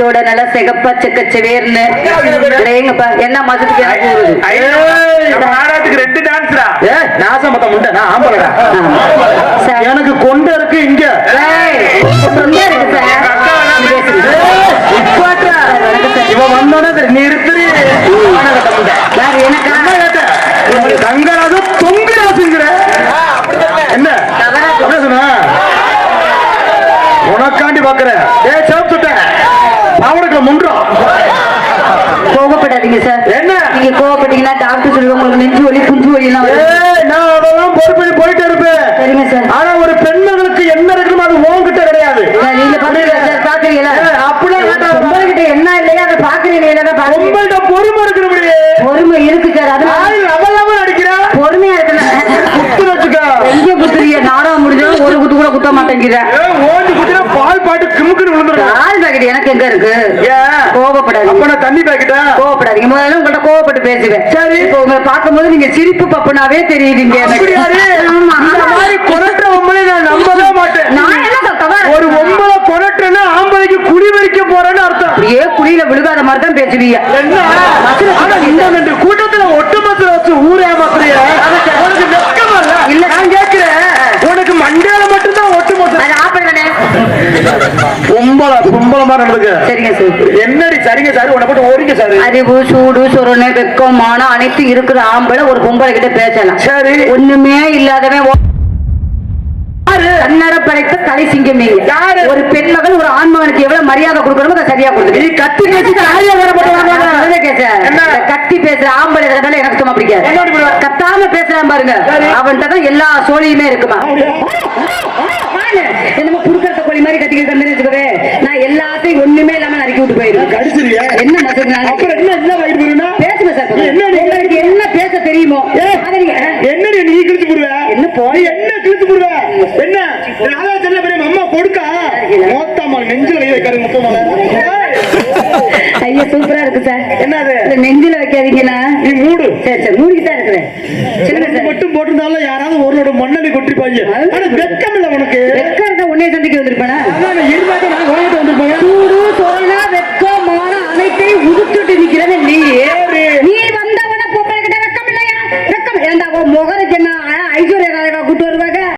முடியோட நல்லா சிகப்பா செக்கச்சவேர்னு எங்கப்பா என்ன மாசத்துக்கு நாடகத்துக்கு 2 டான்ஸ்ரா. நாசம் மொத்தம் முண்டை நான் ஆம்பளடா. எனக்கு கொண்டு இருக்கு இங்க இவன் வந்தோட நிறுத்துறீ தங்கராஜு தொங்கராசுங்கிற என்ன சொன்ன உனக்காண்டி பாக்குறேன். அவனுக்கு முன்றோம். கோபப்படாதீங்க சார். என்ன நீங்க கோபப்பட்டீங்கன்னா டாக்டர் சொல்லுவாங்க உங்களுக்கு நெஞ்சு வலி குஞ்சு வலி எல்லாம் நான் அதெல்லாம் பொறுப்பு போயிட்டு இருப்பேன். சரிங்க சார். ஆனா ஒரு பெண்மகளுக்கு என்ன இருக்குமோ அது உன்கிட்ட கிடையாது. நீங்க பாக்குறீங்களா சார்? பாக்குறீங்களா? அப்படிலாம் உங்ககிட்ட என்ன இல்லையா அதை பாக்குறீங்களா? உங்கள்கிட்ட பொறுமை இருக்கிற பொறுமை இருக்கு சார். அது அவளாம நடிக்கிறா பொறுமையா இருக்கணும். குத்து வச்சுக்கா எங்க குத்துறீங்க? நாடகம் முடிஞ்சாலும் ஒரு குத்து கூட குத்த மாட்டேங்கிற. ஓடி குத்துறா பால் பாட்டு கிமுக்குன்னு விழுந்துரும். பால் பாக்கெட் எனக்கு எங்க இருக்கு? கோபப்படாதீங்க. அப்ப நான் தண்ணி பாக்கெட்டா? கோபப்படாதீங்க. முதல்ல உங்கள்ட்ட கோபப்பட்டு பேசுவேன். சரி. இப்போ உங்களை பார்க்கும்போது நீங்க சிரிப்பு பப்புனாவே தெரியுதுங்க. இந்த மாதிரி கொரட்ட பொம்பளை நான் நம்பவே மாட்டேன். நான் என்ன சொல்றேன்? ஒரு பொம்பளை கொரட்டனா ஆம்பளைக்கு குடி வரிக்க போறேன்னு அர்த்தம். அப்படியே குடியில விழுகாத மாதிரி தான் பேசுவீங்க. இந்த கூட்டத்துல ஒட்டு மசுல வச்சு ஊரே மாத்திரையா? உனக்கு வெக்கமா இல்ல? நான் கேட்கிறேன், உனக்கு மண்டையில மட்டும்தான் ஒட்டு மசுல பொம்பளை மாதிரி நடந்துக்க. சரிங்க சார். என்னடி சரிங்க சார்? உன்னை போட்டு ஓடிங்க சார். அறிவு சூடு சொரணை வெக்கம் மானம் அனைத்து இருக்கிற ஆம்பளை ஒரு பொம்பளை கிட்ட பேசலாம். சரி. ஒண்ணுமே இல்லாதவன் தன்னர படைத்த தலை சிங்கம். ஒரு பெண்மகள் ஒரு ஆண்மகனுக்கு எவ்வளவு மரியாதை கொடுக்கணுமோ அதை சரியா கொடுத்து. நீ கத்தி பேசி கத்தி பேசுற ஆம்பளை எனக்கு சும்மா பிடிக்காது. கத்தாம பேசுறான் பாருங்க, அவன்கிட்ட தான் எல்லா சோழியுமே இருக்குமா. என்னமோ குடுக்கறத கோழி மாதிரி கத்திக்கிட்டு வச்சுக்கவே நான் எல்லாத்தையும் ஒண்ணுமே இல்லாம நறுக்கி விட்டு போயிருவேன். என்ன பேசுங்க சார். உங்களுக்கு என்ன பேச தெரியுமோ என்ன நீ கிழிச்சு போடுவ? என்ன போய் என்ன கிழிச்சு போடுவ? என்ன ராஜா பெரிய அம்மா கொடுக்கா மொத்தமா நெஞ்சில கை வைக்காது. முத்தமான ஐயா சூப்பரா இருக்கு சார். என்னது நெஞ்சில வைக்காதீங்கன்னா நீ மூடு. சரி சரி மூடிக்கிட்டா இருக்கிறேன். மட்டும் போட்டிருந்தாலும் யாராவது ஒருவரோட மண்ணனை கொட்டிருப்பாங்க. ஆனா வெக்கம் இல்ல உனக்கு.